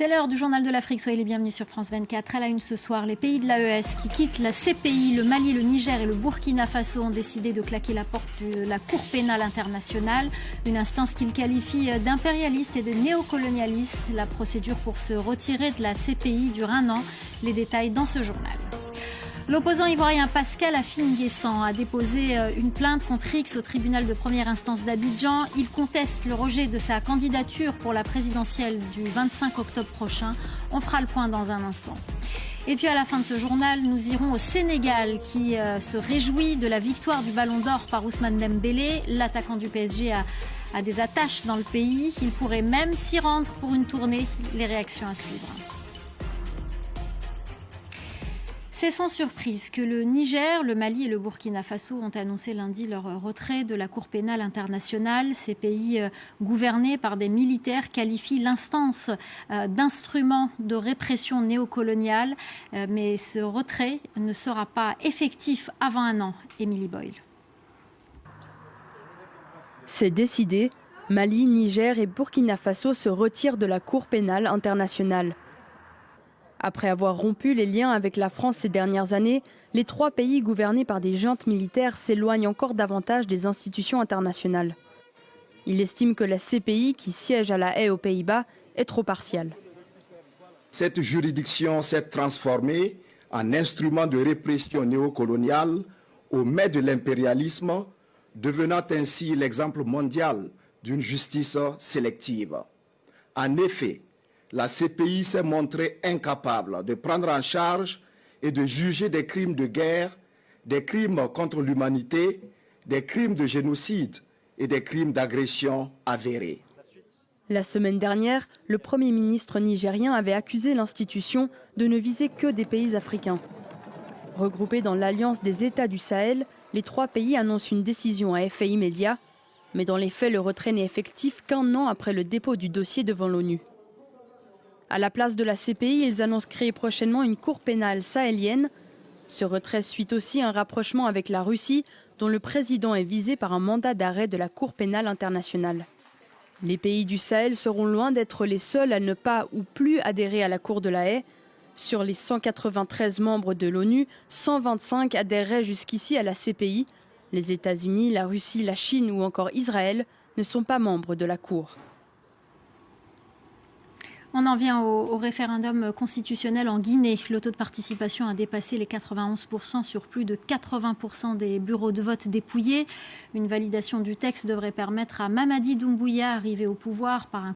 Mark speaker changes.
Speaker 1: C'est l'heure du journal de l'Afrique. Soyez les bienvenus sur France 24. À la une ce soir, les pays de l'AES qui quittent la CPI, le Mali, le Niger et le Burkina Faso ont décidé de claquer la porte de la Cour pénale internationale, une instance qu'ils qualifient d'impérialiste et de néocolonialiste. La procédure pour se retirer de la CPI dure 1 an. Les détails dans ce journal. L'opposant ivoirien Pascal Affi-N'Guessan a déposé une plainte contre X au tribunal de première instance d'Abidjan. Il conteste le rejet de sa candidature pour la présidentielle du 25 octobre prochain. On fera le point dans un instant. Et puis à la fin de ce journal, nous irons au Sénégal qui se réjouit de la victoire du Ballon d'Or par Ousmane Dembélé. L'attaquant du PSG a des attaches dans le pays. Il pourrait même s'y rendre pour une tournée. Les réactions à suivre. C'est sans surprise que le Niger, le Mali et le Burkina Faso ont annoncé lundi leur retrait de la Cour pénale internationale. Ces pays gouvernés par des militaires qualifient l'instance d'instrument de répression néocoloniale. Mais ce retrait ne sera pas effectif avant 1 an. Émilie Boyle.
Speaker 2: C'est décidé. Mali, Niger et Burkina Faso se retirent de la Cour pénale internationale. Après avoir rompu les liens avec la France ces dernières années, les 3 pays gouvernés par des juntes militaires s'éloignent encore davantage des institutions internationales. Il estime que la CPI, qui siège à La Haye aux Pays-Bas, est trop partiale.
Speaker 3: Cette juridiction s'est transformée en instrument de répression néocoloniale au mai de l'impérialisme, devenant ainsi l'exemple mondial d'une justice sélective. En effet, la CPI s'est montrée incapable de prendre en charge et de juger des crimes de guerre, des crimes contre l'humanité, des crimes de génocide et des crimes d'agression avérés.
Speaker 2: La semaine dernière, le Premier ministre nigérien avait accusé l'institution de ne viser que des pays africains. Regroupés dans l'Alliance des États du Sahel, les 3 pays annoncent une décision à effet immédiat. Mais dans les faits, le retrait n'est effectif qu'1 an après le dépôt du dossier devant l'ONU. À la place de la CPI, ils annoncent créer prochainement une cour pénale sahélienne. Ce retrait suit aussi un rapprochement avec la Russie, dont le président est visé par un mandat d'arrêt de la Cour pénale internationale. Les pays du Sahel seront loin d'être les seuls à ne pas ou plus adhérer à la Cour de La Haye. Sur les 193 membres de l'ONU, 125 adhéreraient jusqu'ici à la CPI. Les États-Unis, la Russie, la Chine ou encore Israël ne sont pas membres de la Cour.
Speaker 1: On en vient au référendum constitutionnel en Guinée. Le taux de participation a dépassé les 91% sur plus de 80% des bureaux de vote dépouillés. Une validation du texte devrait permettre à Mamadi Doumbouya, arrivé au pouvoir par un